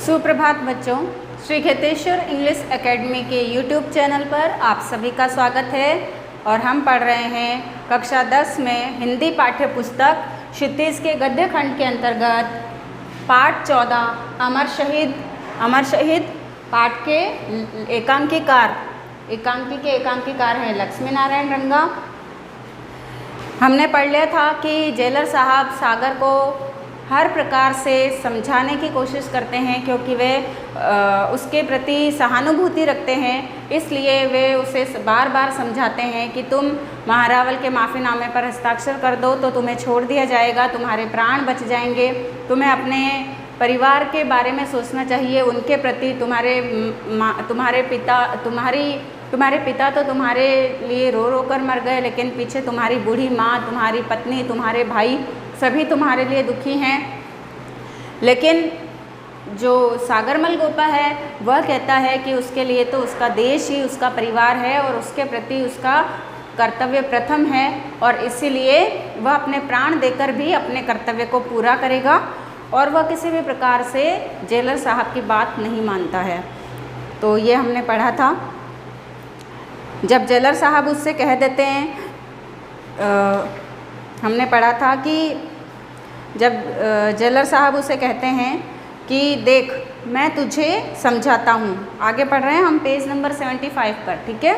सुप्रभात बच्चों, Shri Kheteshwar English academy के YouTube चैनल पर आप सभी का स्वागत है। और हम पढ़ रहे हैं कक्षा 10 में हिंदी पाठ्य पुस्तक क्षितिज के गद्य खंड के अंतर्गत पाठ 14 अमर शहीद पाठ के एकांकीकार हैं लक्ष्मी नारायण रंगा। हमने पढ़ लिया था कि जेलर साहब सागर को हर प्रकार से समझाने की कोशिश करते हैं, क्योंकि वे उसके प्रति सहानुभूति रखते हैं। इसलिए वे उसे बार बार समझाते हैं कि तुम महारावल के माफ़ीनामे पर हस्ताक्षर कर दो तो तुम्हें छोड़ दिया जाएगा, तुम्हारे प्राण बच जाएंगे। तुम्हें अपने परिवार के बारे में सोचना चाहिए, उनके प्रति तुम्हारे पिता तो तुम्हारे लिए रो रो कर मर गए, लेकिन पीछे तुम्हारी बूढ़ी माँ, तुम्हारी पत्नी, तुम्हारे भाई सभी तुम्हारे लिए दुखी हैं। लेकिन जो सागर मलगोपा है वह कहता है कि उसके लिए तो उसका देश ही उसका परिवार है और उसके प्रति उसका कर्तव्य प्रथम है, और इसीलिए वह अपने प्राण देकर भी अपने कर्तव्य को पूरा करेगा और वह किसी भी प्रकार से जेलर साहब की बात नहीं मानता है। तो ये हमने पढ़ा था। जब जेलर साहब उससे कह देते हैं, हमने पढ़ा था कि जब जेलर साहब उसे कहते हैं कि देख मैं तुझे समझाता हूँ, आगे पढ़ रहे हैं हम पेज नंबर 75 पर, ठीक है।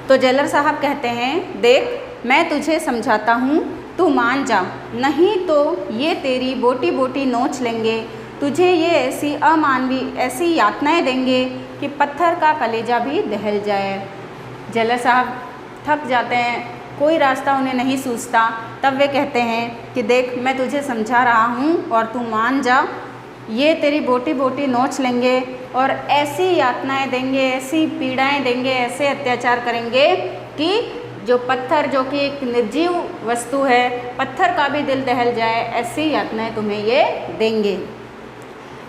तो जेलर साहब कहते हैं, देख मैं तुझे समझाता हूँ, तू मान जा, नहीं तो ये तेरी बोटी बोटी नोच लेंगे, तुझे ये ऐसी अमानवीय ऐसी यातनाएं देंगे कि पत्थर का कलेजा भी दहल जाए। जेलर साहब थक जाते हैं, कोई रास्ता उन्हें नहीं सूझता। तब वे कहते हैं कि देख मैं तुझे समझा रहा हूँ और तू मान जा, ये तेरी बोटी बोटी नोच लेंगे और ऐसी यातनाएं देंगे, ऐसी पीड़ाएं देंगे, ऐसे अत्याचार करेंगे कि जो पत्थर, जो कि एक निर्जीव वस्तु है, पत्थर का भी दिल दहल जाए, ऐसी यातनाएं तुम्हें ये देंगे।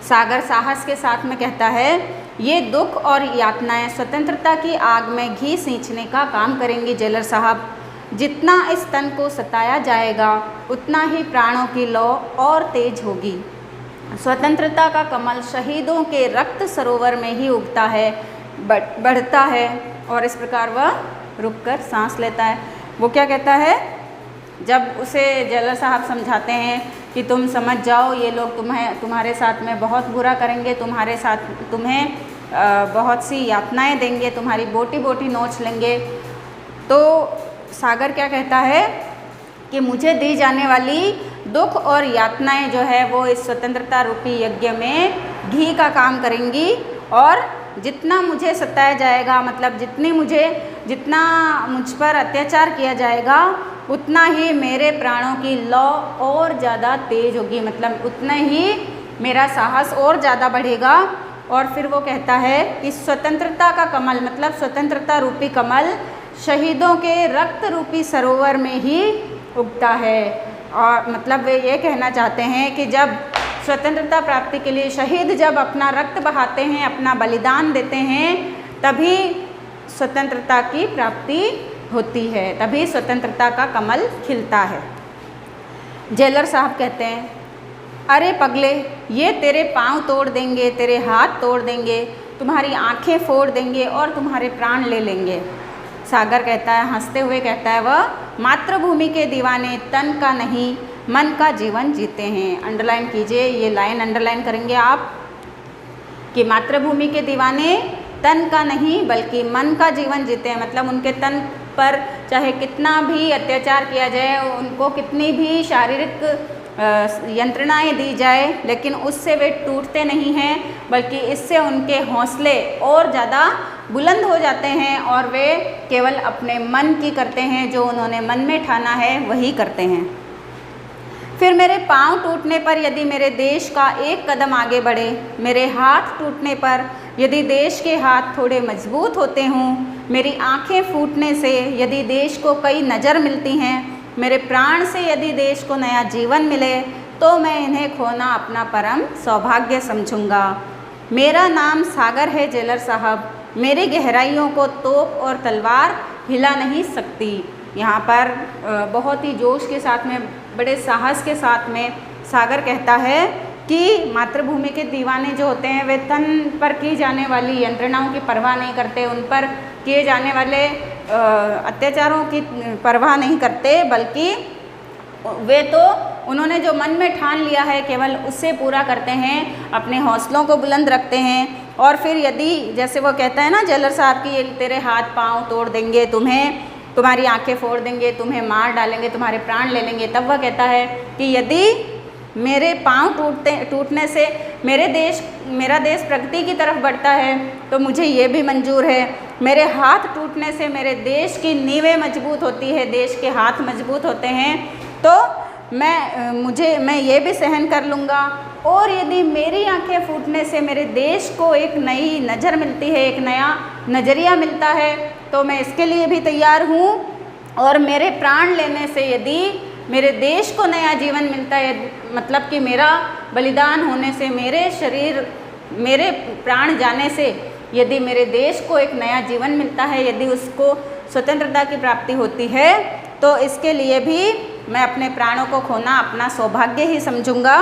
सागर साहस के साथ में कहता है, ये दुख और यातनाएं स्वतंत्रता की आग में घी सींचने का काम करेंगी जेलर साहब। जितना इस तन को सताया जाएगा उतना ही प्राणों की लौ और तेज होगी। स्वतंत्रता का कमल शहीदों के रक्त सरोवर में ही उगता है, बढ़ता है। और इस प्रकार वह रुककर सांस लेता है। वो क्या कहता है, जब उसे जेलर साहब समझाते हैं कि तुम समझ जाओ, ये लोग तुम्हारे साथ में बहुत बुरा करेंगे, तुम्हें बहुत सी यातनाएं देंगे, तुम्हारी बोटी बोटी नोच लेंगे। तो सागर क्या कहता है कि मुझे दी जाने वाली दुख और यातनाएं जो है वो इस स्वतंत्रता रूपी यज्ञ में घी का काम करेंगी, और जितना मुझे सताया जाएगा, मतलब जितना मुझ पर अत्याचार किया जाएगा, उतना ही मेरे प्राणों की लौ और ज़्यादा तेज होगी, मतलब उतना ही मेरा साहस और ज़्यादा बढ़ेगा। और फिर वो कहता है कि स्वतंत्रता का कमल, मतलब स्वतंत्रता रूपी कमल शहीदों के रक्त रूपी सरोवर में ही उगता है। और मतलब वे ये कहना चाहते हैं कि जब स्वतंत्रता प्राप्ति के लिए शहीद जब अपना रक्त बहाते हैं, अपना बलिदान देते हैं, तभी स्वतंत्रता की प्राप्ति होती है, तभी स्वतंत्रता का कमल खिलता है। जेलर साहब कहते हैं, अरे पगले, ये तेरे पाँव तोड़ देंगे, तेरे हाथ तोड़ देंगे, तुम्हारी आंखें फोड़ देंगे और तुम्हारे प्राण ले लेंगे। सागर कहता है, हंसते हुए कहता है, वह मातृभूमि के दीवाने तन का नहीं मन का जीवन जीते हैं। अंडरलाइन कीजिए, ये लाइन अंडरलाइन करेंगे आप कि मातृभूमि के दीवाने तन का नहीं बल्कि मन का जीवन जीते हैं। मतलब उनके तन पर चाहे कितना भी अत्याचार किया जाए, उनको कितनी भी शारीरिक यंत्रणाएं दी जाए, लेकिन उससे वे टूटते नहीं हैं, बल्कि इससे उनके हौसले और ज़्यादा बुलंद हो जाते हैं और वे केवल अपने मन की करते हैं, जो उन्होंने मन में ठाना है वही करते हैं। फिर मेरे पाँव टूटने पर यदि मेरे देश का एक कदम आगे बढ़े, मेरे हाथ टूटने पर यदि देश के हाथ थोड़े मजबूत होते हों, मेरी आँखें फूटने से यदि देश को कई नज़र मिलती हैं, मेरे प्राण से यदि देश को नया जीवन मिले, तो मैं इन्हें खोना अपना परम सौभाग्य समझूंगा। मेरा नाम सागर है जेलर साहब, मेरी गहराइयों को तोप और तलवार हिला नहीं सकती। यहाँ पर बहुत ही जोश के साथ में, बड़े साहस के साथ में सागर कहता है कि मातृभूमि के दीवाने जो होते हैं वे तन पर की जाने वाली यंत्रणाओं की परवाह नहीं करते, उन पर किए जाने वाले अत्याचारों की परवाह नहीं करते, बल्कि वे तो उन्होंने जो मन में ठान लिया है केवल उससे पूरा करते हैं, अपने हौसलों को बुलंद रखते हैं। और फिर यदि जैसे वो कहता है ना जेलर साहब की, ये तेरे हाथ पाँव तोड़ देंगे, तुम्हारी आंखें फोड़ देंगे, तुम्हें मार डालेंगे, तुम्हारे प्राण ले लेंगे, तब वह कहता है कि यदि मेरे पाँव टूटने से मेरा देश प्रगति की तरफ बढ़ता है तो मुझे ये भी मंजूर है। मेरे हाथ टूटने से मेरे देश की नींवें मजबूत होती है, देश के हाथ मजबूत होते हैं, तो मैं ये भी सहन कर लूँगा। और यदि मेरी आंखें फूटने से मेरे देश को एक नई नज़र मिलती है, एक नया नज़रिया मिलता है, तो मैं इसके लिए भी तैयार हूँ। और मेरे प्राण लेने से यदि मेरे देश को नया जीवन मिलता है, मतलब कि मेरा बलिदान होने से, मेरे प्राण जाने से यदि मेरे देश को एक नया जीवन मिलता है, यदि उसको स्वतंत्रता की प्राप्ति होती है, तो इसके लिए भी मैं अपने प्राणों को खोना अपना सौभाग्य ही समझूंगा।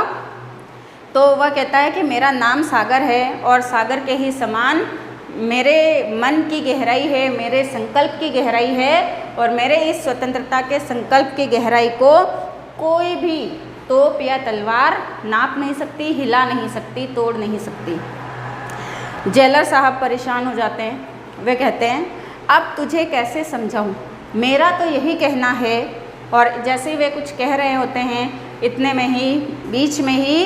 तो वह कहता है कि मेरा नाम सागर है और सागर के ही समान मेरे मन की गहराई है, मेरे संकल्प की गहराई है, और मेरे इस स्वतंत्रता के संकल्प की गहराई को कोई भी तोप या तलवार नाप नहीं सकती, हिला नहीं सकती, तोड़ नहीं सकती। जेलर साहब परेशान हो जाते हैं। वे कहते हैं अब तुझे कैसे समझाऊं, मेरा तो यही कहना है। और जैसे ही वे कुछ कह रहे होते हैं, इतने में ही बीच में ही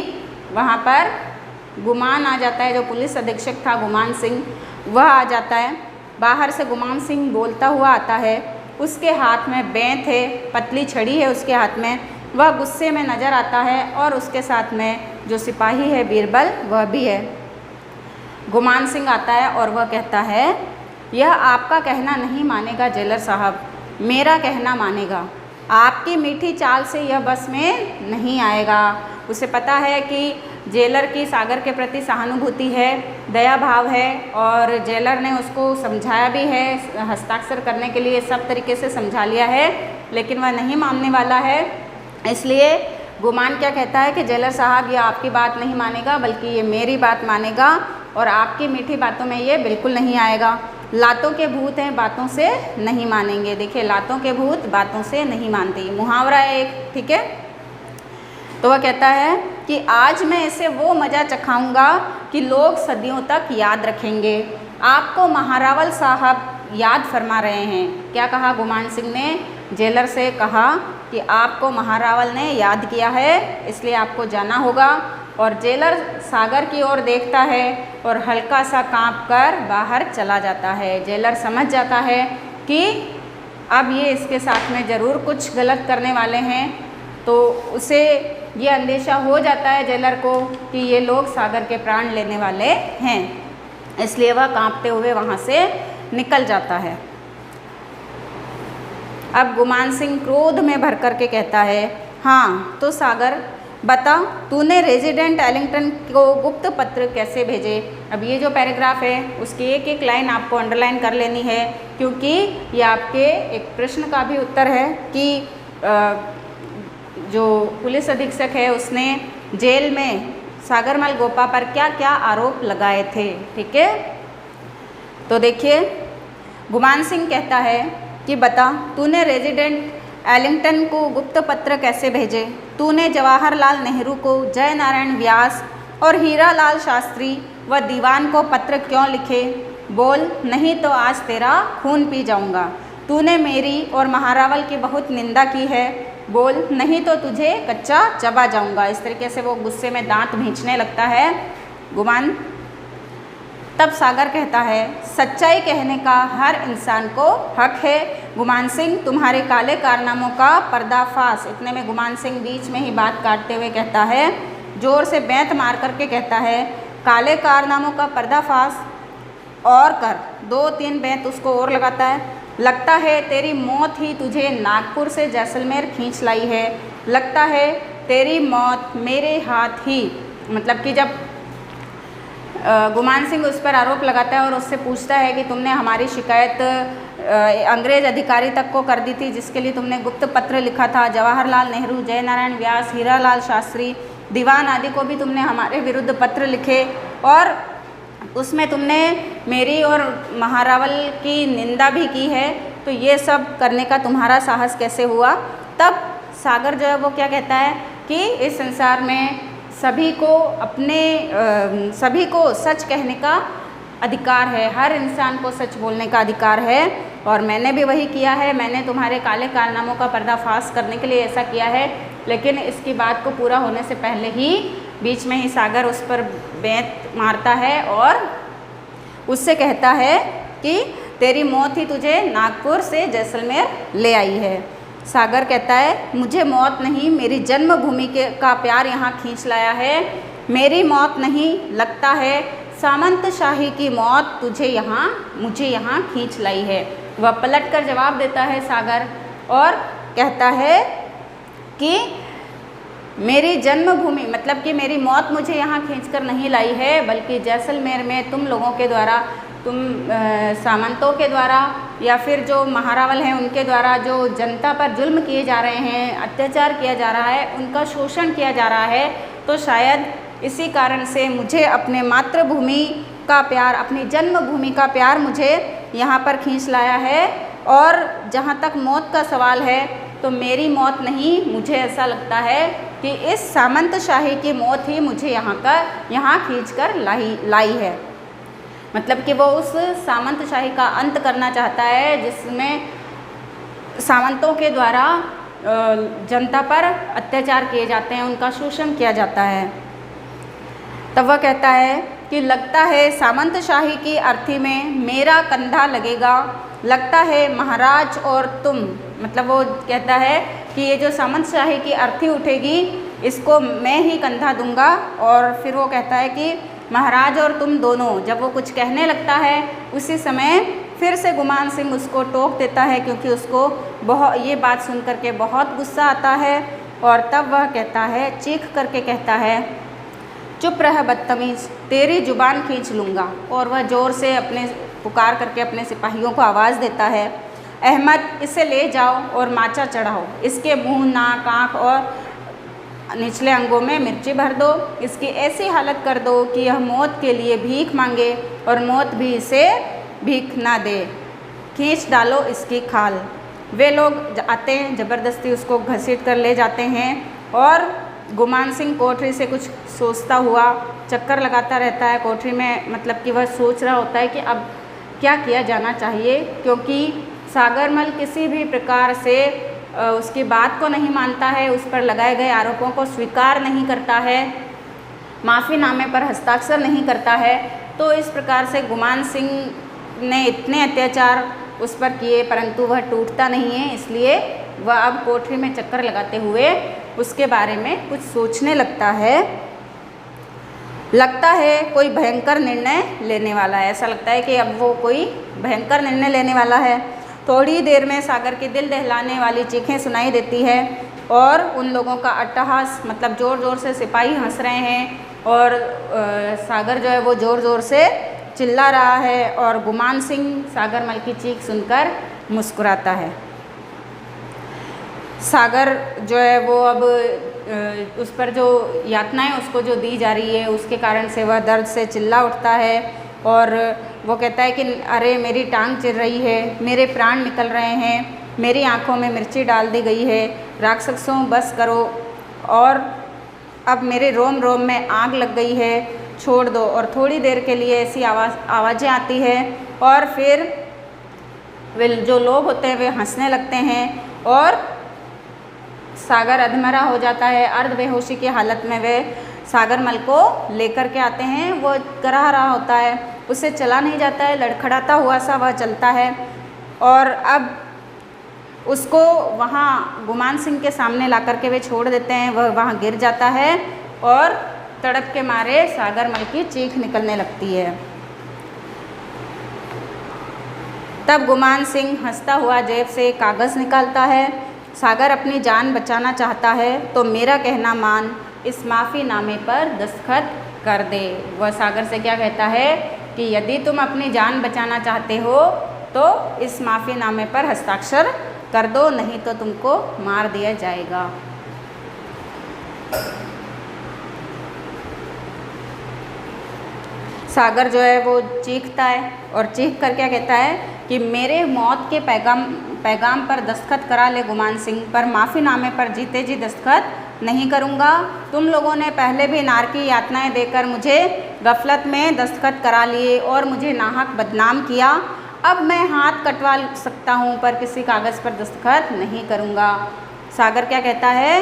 वहाँ पर गुमान आ जाता है। जो पुलिस अधीक्षक था गुमान सिंह, वह आ जाता है। बाहर से गुमान सिंह बोलता हुआ आता है, उसके हाथ में बेंत है, पतली छड़ी है उसके हाथ में। वह गुस्से में नज़र आता है और उसके साथ में जो सिपाही है बीरबल, वह भी है। गुमान सिंह आता है और वह कहता है यह आपका कहना नहीं मानेगा जेलर साहब, मेरा कहना मानेगा। आपकी मीठी चाल से यह बस में नहीं आएगा। उसे पता है कि जेलर की सागर के प्रति सहानुभूति है, दया भाव है, और जेलर ने उसको समझाया भी है, हस्ताक्षर करने के लिए सब तरीके से समझा लिया है, लेकिन वह नहीं मानने वाला है। इसलिए गुमान क्या कहता है कि जेलर साहब ये आपकी बात नहीं मानेगा, बल्कि ये मेरी बात मानेगा, और आपकी मीठी बातों में ये बिल्कुल नहीं आएगा। लातों के भूत हैं, बातों से नहीं मानेंगे। देखिए, लातों के भूत बातों से नहीं मानते, मुहावरा है एक, ठीक है। तो वह कहता है कि आज मैं इसे वो मज़ा चखाऊंगा कि लोग सदियों तक याद रखेंगे। आपको महारावल साहब याद फरमा रहे हैं। क्या कहा गुमान सिंह ने? जेलर से कहा कि आपको महारावल ने याद किया है, इसलिए आपको जाना होगा। और जेलर सागर की ओर देखता है और हल्का सा कांप कर बाहर चला जाता है। जेलर समझ जाता है कि अब ये इसके साथ में ज़रूर कुछ गलत करने वाले हैं, तो उसे ये अंदेशा हो जाता है जेलर को कि ये लोग सागर के प्राण लेने वाले हैं। इसलिए वह कांपते हुए वहाँ से निकल जाता है। अब गुमान सिंह क्रोध में भर कर के कहता है, हाँ तो सागर बता, तूने रेजिडेंट एलिंगटन को गुप्त पत्र कैसे भेजे? अब ये जो पैराग्राफ है उसकी एक एक लाइन आपको अंडरलाइन कर लेनी है, क्योंकि ये आपके एक प्रश्न का भी उत्तर है कि जो पुलिस अधीक्षक है उसने जेल में सागरमल गोपा पर क्या क्या आरोप लगाए थे। ठीक है, तो देखिए गुमान सिंह कहता है कि बता, तूने रेजिडेंट एलिंगटन को गुप्त पत्र कैसे भेजे? तूने जवाहरलाल नेहरू को, जय नारायण व्यास और हीरालाल शास्त्री व दीवान को पत्र क्यों लिखे? बोल, नहीं तो आज तेरा खून पी जाऊंगा। तूने मेरी और महारावल की बहुत निंदा की है। बोल, नहीं तो तुझे कच्चा चबा जाऊंगा। इस तरीके से वो गुस्से में दांत भींचने लगता है गुमान। तब सागर कहता है, सच्चाई कहने का हर इंसान को हक है। गुमान सिंह, तुम्हारे काले कारनामों का पर्दाफाश। इतने में गुमान सिंह बीच में ही बात काटते हुए कहता है, जोर से बेंत मार करके कहता है, काले कारनामों का पर्दाफाश और कर। 2-3 बेंत उसको और लगाता है। लगता है तेरी मौत ही तुझे नागपुर से जैसलमेर खींच लाई है। लगता है तेरी मौत मेरे हाथ ही। मतलब कि जब गुमान सिंह उस पर आरोप लगाता है और उससे पूछता है कि तुमने हमारी शिकायत अंग्रेज अधिकारी तक को कर दी थी, जिसके लिए तुमने गुप्त पत्र लिखा था। जवाहरलाल नेहरू, जय नारायण व्यास, हीरालाल शास्त्री, दीवान आदि को भी तुमने हमारे विरुद्ध पत्र लिखे और उसमें तुमने मेरी और महारावल की निंदा भी की है, तो ये सब करने का तुम्हारा साहस कैसे हुआ? तब सागर जो है वो क्या कहता है कि इस संसार में सभी को सच कहने का अधिकार है, हर इंसान को सच बोलने का अधिकार है और मैंने भी वही किया है। मैंने तुम्हारे काले कारनामों का पर्दाफाश करने के लिए ऐसा किया है, लेकिन इसकी बात को पूरा होने से पहले ही बीच में ही सागर उस पर बेंत मारता है और उससे कहता है कि तेरी मौत ही तुझे नागपुर से जैसलमेर ले आई है। सागर कहता है मुझे मौत नहीं, मेरी जन्मभूमि का प्यार यहाँ खींच लाया है। मेरी मौत नहीं, लगता है सामंतशाही की मौत मुझे यहाँ खींच लाई है। वह पलट कर जवाब देता है सागर और कहता है कि मेरी जन्मभूमि मतलब कि मेरी मौत मुझे यहाँ खींचकर नहीं लाई है, बल्कि जैसलमेर में तुम लोगों के द्वारा, तुम सामंतों के द्वारा या फिर जो महारावल हैं उनके द्वारा जो जनता पर जुल्म किए जा रहे हैं, अत्याचार किया जा रहा है, उनका शोषण किया जा रहा है। तो शायद इसी कारण से मुझे अपने मातृभूमि का प्यार, अपनी जन्मभूमि का प्यार मुझे यहाँ पर खींच लाया है। और जहाँ तक मौत का सवाल है तो मेरी मौत नहीं, मुझे ऐसा लगता है कि इस सामंतशाही की मौत ही मुझे यहाँ खींच कर लाई है। मतलब कि वो उस सामंतशाही का अंत करना चाहता है जिसमें सामंतों के द्वारा जनता पर अत्याचार किए जाते हैं, उनका शोषण किया जाता है। तब वह कहता है कि लगता है सामंतशाही की अर्थी में मेरा कंधा लगेगा, लगता है महाराज और तुम, मतलब वो कहता है कि ये जो सामंतशाही की अर्थी उठेगी इसको मैं ही कंधा दूंगा। और फिर वो कहता है कि महाराज और तुम दोनों, जब वो कुछ कहने लगता है उसी समय फिर से गुमान सिंह उसको टोक देता है, क्योंकि उसको ये बात सुन करके बहुत गुस्सा आता है। और तब वह कहता है, चीख करके कहता है, चुप रह बदतमीज़, तेरी जुबान खींच लूँगा। और वह ज़ोर से पुकार करके अपने सिपाहियों को आवाज़ देता है, अहमद इसे ले जाओ और माचा चढ़ाओ, इसके मुंह, नाक, आँख और निचले अंगों में मिर्ची भर दो, इसकी ऐसी हालत कर दो कि यह मौत के लिए भीख मांगे और मौत भी इसे भीख ना दे, खींच डालो इसकी खाल। वे लोग आते हैं, ज़बरदस्ती उसको घसीट कर ले जाते हैं और गुमान सिंह कोठरी से कुछ सोचता हुआ चक्कर लगाता रहता है कोठरी में। मतलब कि वह सोच रहा होता है कि अब क्या किया जाना चाहिए, क्योंकि सागरमल किसी भी प्रकार से उसकी बात को नहीं मानता है, उस पर लगाए गए आरोपों को स्वीकार नहीं करता है, माफ़ीनामे पर हस्ताक्षर नहीं करता है। तो इस प्रकार से गुमान सिंह ने इतने अत्याचार उस पर किए, परंतु वह टूटता नहीं है। इसलिए वह अब कोठरी में चक्कर लगाते हुए उसके बारे में कुछ सोचने लगता है। लगता है कोई भयंकर निर्णय लेने वाला है, ऐसा लगता है कि अब वो कोई भयंकर निर्णय लेने वाला है। थोड़ी देर में सागर की दिल दहलाने वाली चीखें सुनाई देती है और उन लोगों का अट्टहास, मतलब ज़ोर ज़ोर से सिपाही हंस रहे हैं और सागर जो है वो ज़ोर ज़ोर से चिल्ला रहा है। और गुमान सिंह सागरमल की चीख सुनकर मुस्कुराता है। सागर जो है वो अब उस पर जो यातनाएं उसको जो दी जा रही है उसके कारण से वह दर्द से चिल्ला उठता है और वो कहता है कि अरे मेरी टांग चिर रही है, मेरे प्राण निकल रहे हैं, मेरी आंखों में मिर्ची डाल दी गई है, राक्षसों बस करो, और अब मेरे रोम रोम में आग लग गई है, छोड़ दो। और थोड़ी देर के लिए ऐसी आवाज़ें आती है और फिर वे जो लोग होते हैं वे हंसने लगते हैं और सागर अधमरा हो जाता है। अर्ध बेहोशी की हालत में वे सागरमल को लेकर के आते हैं। वो कराह रहा होता है, उससे चला नहीं जाता है, लड़खड़ाता हुआ सा वह चलता है और अब उसको वहाँ गुमान सिंह के सामने ला कर के वे छोड़ देते हैं। वह वहाँ गिर जाता है और तड़प के मारे सागरमल की चीख निकलने लगती है। तब गुमान सिंह हंसता हुआ जेब से कागज़ निकालता है। सागर अपनी जान बचाना चाहता है तो मेरा कहना मान, इस माफ़ीनामे पर दस्तखत कर दे। वह सागर से क्या कहता है कि यदि तुम अपनी जान बचाना चाहते हो तो इस माफ़ीनामे पर हस्ताक्षर कर दो, नहीं तो तुमको मार दिया जाएगा। सागर जो है वो चीखता है और चीख कर क्या कहता है कि मेरे मौत के पैगाम पर दस्तखत करा ले गुमान सिंह, पर माफ़ीनामे पर जीते जी दस्तखत नहीं करूँगा। तुम लोगों ने पहले भी नार की यातनाएँ देकर मुझे गफलत में दस्तखत करा लिए और मुझे नाहक बदनाम किया। अब मैं हाथ कटवा सकता हूँ पर किसी कागज़ पर दस्तखत नहीं करूँगा। सागर क्या कहता है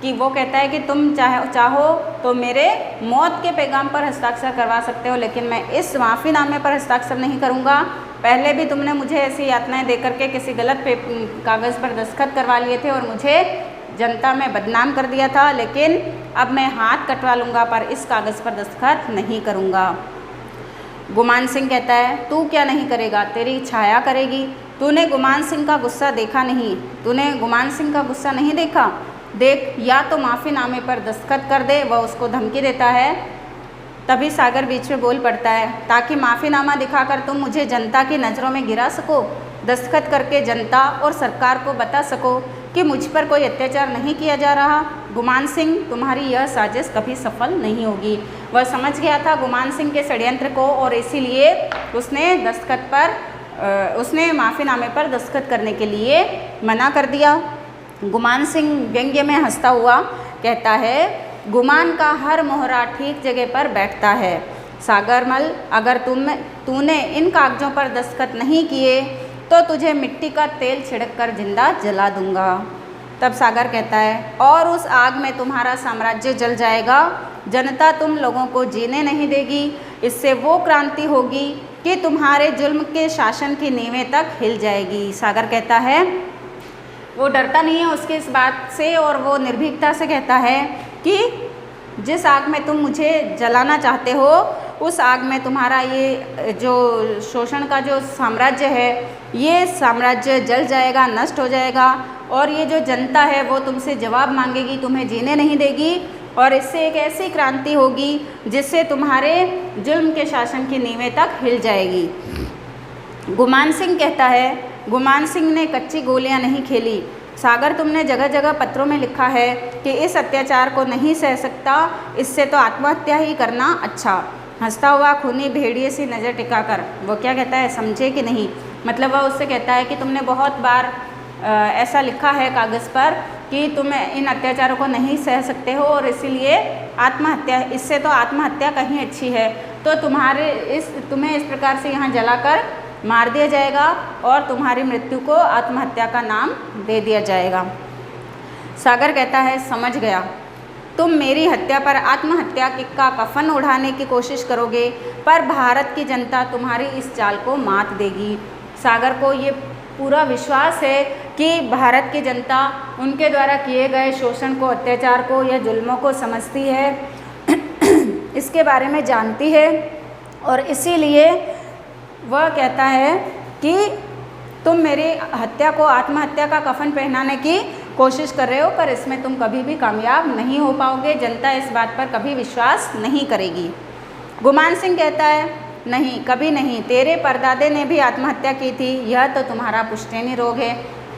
कि वो कहता है कि तुम चाहो तो मेरे मौत के पैगाम पर हस्ताक्षर करवा सकते हो, लेकिन मैं इस माफ़ीनामे पर हस्ताक्षर नहीं करूँगा। पहले भी तुमने मुझे ऐसी यातनाएं दे करके किसी गलत कागज़ पर दस्तखत करवा लिए थे और मुझे जनता में बदनाम कर दिया था, लेकिन अब मैं हाथ कटवा लूँगा पर इस कागज़ पर दस्तखत नहीं करूँगा। गुमान सिंह कहता है तू क्या नहीं करेगा, तेरी छाया करेगी। तूने गुमान सिंह का गुस्सा देखा नहीं, तूने गुमान सिंह का गुस्सा नहीं देखा। देख, या तो माफ़ीनामे पर दस्तखत कर दे, वह उसको धमकी देता है। तभी सागर बीच में बोल पड़ता है ताकि माफ़ीनामा दिखाकर तुम मुझे जनता की नज़रों में गिरा सको, दस्तखत करके जनता और सरकार को बता सको कि मुझ पर कोई अत्याचार नहीं किया जा रहा। गुमान सिंह, तुम्हारी यह साजिश कभी सफल नहीं होगी। वह समझ गया था गुमान सिंह के षड्यंत्र को और इसीलिए उसने माफ़ीनामे पर दस्तखत करने के लिए मना कर दिया। गुमान सिंह व्यंग्य में हंसता हुआ कहता है गुमान का हर मोहरा ठीक जगह पर बैठता है। सागरमल, अगर तूने इन कागज़ों पर दस्तखत नहीं किए तो तुझे मिट्टी का तेल छिड़क कर जिंदा जला दूंगा। तब सागर कहता है और उस आग में तुम्हारा साम्राज्य जल जाएगा। जनता तुम लोगों को जीने नहीं देगी। इससे वो क्रांति होगी कि तुम्हारे जुल्म के शासन की नींवें तक हिल जाएगी। सागर कहता है, वो डरता नहीं है उसकी इस बात से और वो निर्भीकता से कहता है कि जिस आग में तुम मुझे जलाना चाहते हो उस आग में तुम्हारा ये जो शोषण का जो साम्राज्य है ये साम्राज्य जल जाएगा, नष्ट हो जाएगा और ये जो जनता है वो तुमसे जवाब मांगेगी, तुम्हें जीने नहीं देगी और इससे एक ऐसी क्रांति होगी जिससे तुम्हारे जुल्म के शासन की नींवें तक हिल जाएगी। गुमान सिंह कहता है गुमान सिंह ने कच्ची गोलियां नहीं खेली। सागर, तुमने जगह जगह पत्रों में लिखा है कि इस अत्याचार को नहीं सह सकता, इससे तो आत्महत्या ही करना अच्छा। हंसता हुआ खूनी भेड़िए सी नज़र टिकाकर वो क्या कहता है, समझे कि नहीं, मतलब वह उससे कहता है कि तुमने बहुत बार ऐसा लिखा है कागज़ पर कि तुम इन अत्याचारों को नहीं सह सकते हो और इसीलिए आत्महत्या, इससे तो आत्महत्या कहीं अच्छी है। तो तुम्हें इस प्रकार से यहाँ जलाकर मार दिया जाएगा और तुम्हारी मृत्यु को आत्महत्या का नाम दे दिया जाएगा। सागर कहता है समझ गया, तुम मेरी हत्या पर आत्महत्या का कफन उड़ाने की कोशिश करोगे पर भारत की जनता तुम्हारी इस चाल को मात देगी। सागर को ये पूरा विश्वास है कि भारत की जनता उनके द्वारा किए गए शोषण को, अत्याचार को या जुल्मों को समझती है, इसके बारे में जानती है और इसीलिए वह कहता है कि तुम मेरी हत्या को आत्महत्या का कफन पहनाने की कोशिश कर रहे हो पर इसमें तुम कभी भी कामयाब नहीं हो पाओगे। जनता इस बात पर कभी विश्वास नहीं करेगी। गुमान सिंह कहता है नहीं, कभी नहीं, तेरे परदादे ने भी आत्महत्या की थी, यह तो तुम्हारा पुश्तैनी रोग है।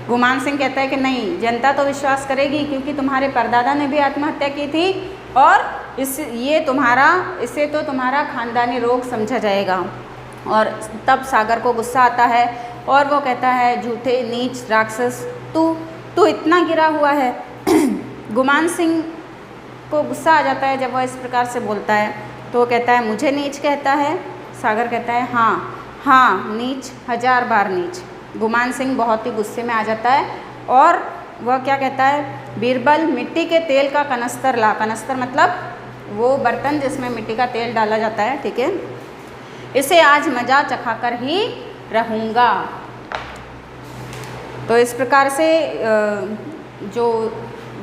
गुमान सिंह कहता है कि नहीं, जनता तो विश्वास करेगी क्योंकि तुम्हारे परदादा ने भी आत्महत्या की थी और इसे तो तुम्हारा खानदानी रोग समझा जाएगा। और तब सागर को गुस्सा आता है और वो कहता है झूठे नीच राक्षस, तू इतना गिरा हुआ है। गुमान सिंह को गुस्सा आ जाता है जब वह इस प्रकार से बोलता है तो वो कहता है मुझे नीच कहता है। सागर कहता है हाँ नीच, 1000 बार नीच। गुमान सिंह बहुत ही गुस्से में आ जाता है और वह क्या कहता है, बीरबल मिट्टी के तेल का कनस्तर ला। कनस्तर मतलब वो बर्तन जिसमें मिट्टी का तेल डाला जाता है, ठीक है, इसे आज मजा चखाकर ही रहूँगा। तो इस प्रकार से जो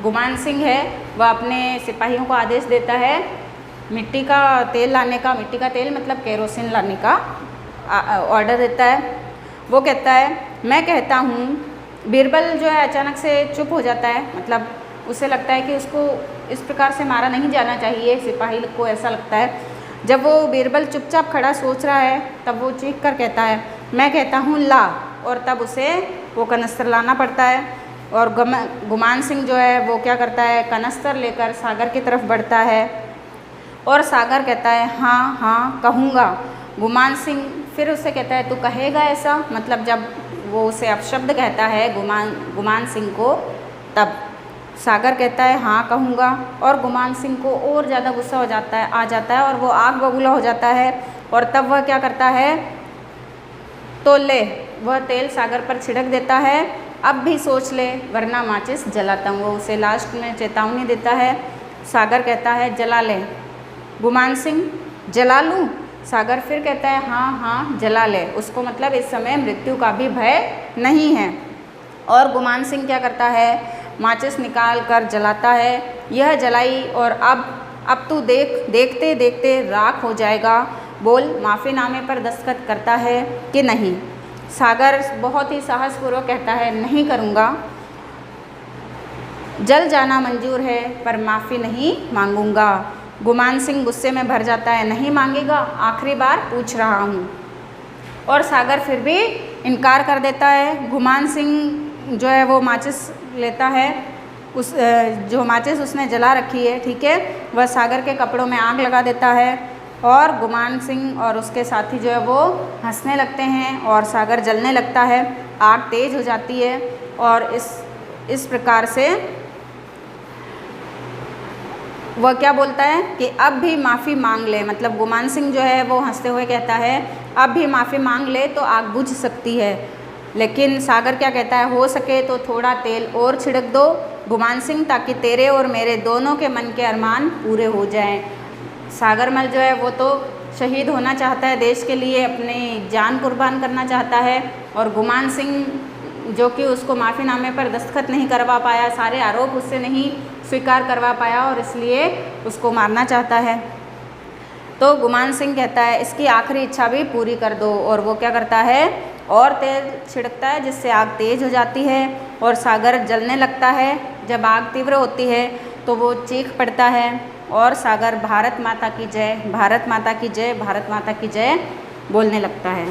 गुमान सिंह है वह अपने सिपाहियों को आदेश देता है मिट्टी का तेल लाने का। मिट्टी का तेल मतलब केरोसिन लाने का ऑर्डर देता है। वो कहता है मैं कहता हूँ। बीरबल जो है अचानक से चुप हो जाता है, मतलब उसे लगता है कि उसको इस प्रकार से मारा नहीं जाना चाहिए, सिपाही को ऐसा लगता है। जब वो बीरबल चुपचाप खड़ा सोच रहा है तब वो चीख कर कहता है मैं कहता हूँ ला, और तब उसे वो कनस्तर लाना पड़ता है। और गुमान सिंह जो है वो क्या करता है, कनस्तर लेकर सागर की तरफ बढ़ता है और सागर कहता है हाँ हाँ कहूँगा। गुमान सिंह फिर उससे कहता है तू कहेगा ऐसा, मतलब जब वो उसे अपशब्द कहता है गुमान सिंह को, तब सागर कहता है हाँ कहूँगा। और गुमान सिंह को और ज़्यादा गुस्सा आ जाता है और वो आग बबूला हो जाता है। और तब वह क्या करता है, तो ले वह तेल सागर पर छिड़क देता है, अब भी सोच ले वरना माचिस जलाता हूँ। वो उसे लास्ट में चेतावनी देता है। सागर कहता है जला ले। गुमान सिंह जला लूँ? सागर फिर कहता है हाँ हाँ जला ले। उसको मतलब इस समय मृत्यु का भी भय नहीं है। और गुमान सिंह क्या करता है, माचिस निकाल कर जलाता है। यह जलाई और अब तू देखते देखते राख हो जाएगा। बोल माफ़ीनामे पर दस्तखत करता है कि नहीं? सागर बहुत ही साहसपूर्वक कहता है नहीं करूँगा, जल जाना मंजूर है पर माफ़ी नहीं मांगूंगा। गुमान सिंह गुस्से में भर जाता है, नहीं मांगेगा, आखिरी बार पूछ रहा हूँ। और सागर फिर भी इनकार कर देता है। गुमान सिंह जो है वो माचिस लेता है, जो माचिस उसने जला रखी है, ठीक है, वह सागर के कपड़ों में आग लगा देता है। और गुमान सिंह और उसके साथी जो है वो हंसने लगते हैं और सागर जलने लगता है, आग तेज हो जाती है। और इस प्रकार से वह क्या बोलता है कि अब भी माफ़ी मांग ले, मतलब गुमान सिंह जो है वो हंसते हुए कहता है अब भी माफ़ी मांग ले तो आग बुझ सकती है। लेकिन सागर क्या कहता है, हो सके तो थोड़ा तेल और छिड़क दो गुमान सिंह, ताकि तेरे और मेरे दोनों के मन के अरमान पूरे हो जाएं। सागरमल जो है वो तो शहीद होना चाहता है, देश के लिए अपनी जान कुर्बान करना चाहता है। और गुमान सिंह जो कि उसको माफ़ीनामे पर दस्तखत नहीं करवा पाया, सारे आरोप उससे नहीं स्वीकार करवा पाया और इसलिए उसको मारना चाहता है। तो गुमान सिंह कहता है इसकी आखिरी इच्छा भी पूरी कर दो। और वो क्या करता है, और तेल छिड़कता है जिससे आग तेज हो जाती है और सागर जलने लगता है। जब आग तीव्र होती है तो वो चीख पड़ता है और सागर भारत माता की जय, भारत माता की जय, भारत माता की जय बोलने लगता है।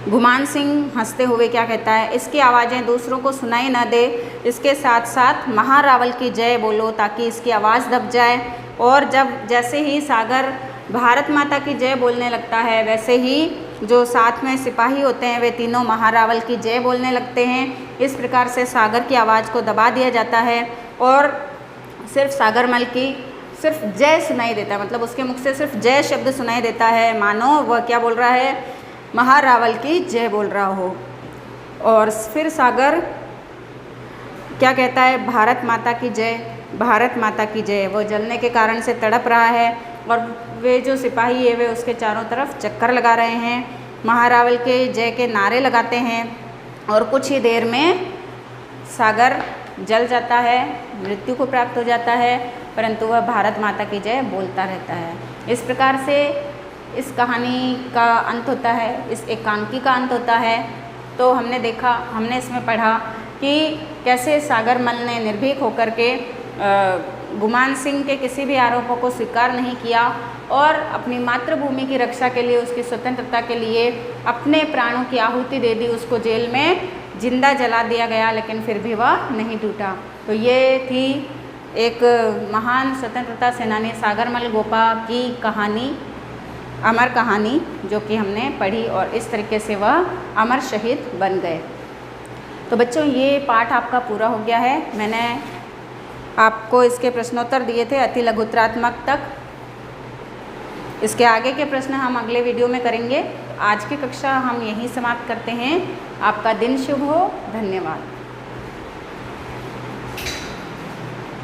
गुमान सिंह हंसते हुए क्या कहता है, इसकी आवाज़ें दूसरों को सुनाई न दे, इसके साथ साथ महारावल की जय बोलो ताकि इसकी आवाज़ दब जाए। और जैसे ही सागर भारत माता की जय बोलने लगता है, वैसे ही जो साथ में सिपाही होते हैं वे तीनों महारावल की जय बोलने लगते हैं। इस प्रकार से सागर की आवाज़ को दबा दिया जाता है और सिर्फ सागरमल की सिर्फ जय सुनाई देता है, मतलब उसके मुख से सिर्फ जय शब्द सुनाई देता है, मानो वह क्या बोल रहा है, महारावल की जय बोल रहा हो। और फिर सागर क्या कहता है, भारत माता की जय, भारत माता की जय। वो जलने के कारण से तड़प रहा है और वे जो सिपाही है वे उसके चारों तरफ चक्कर लगा रहे हैं, महारावल के जय के नारे लगाते हैं। और कुछ ही देर में सागर जल जाता है, मृत्यु को प्राप्त हो जाता है, परंतु वह भारत माता की जय बोलता रहता है। इस प्रकार से इस कहानी का अंत होता है, इस एकांकी का अंत होता है। तो हमने इसमें पढ़ा कि कैसे सागरमल ने निर्भीक होकर के गुमान सिंह के किसी भी आरोपों को स्वीकार नहीं किया और अपनी मातृभूमि की रक्षा के लिए, उसकी स्वतंत्रता के लिए अपने प्राणों की आहुति दे दी। उसको जेल में जिंदा जला दिया गया, लेकिन फिर भी वह नहीं टूटा। तो ये थी एक महान स्वतंत्रता सेनानी सागरमल गोपा की कहानी, अमर कहानी, जो कि हमने पढ़ी और इस तरीके से वह अमर शहीद बन गए। तो बच्चों ये पाठ आपका पूरा हो गया है। मैंने आपको इसके प्रश्नोत्तर दिए थे अति लघुत्रात्मक तक। इसके आगे के प्रश्न हम अगले वीडियो में करेंगे। आज की कक्षा हम यहीं समाप्त करते हैं। आपका दिन शुभ हो। धन्यवाद।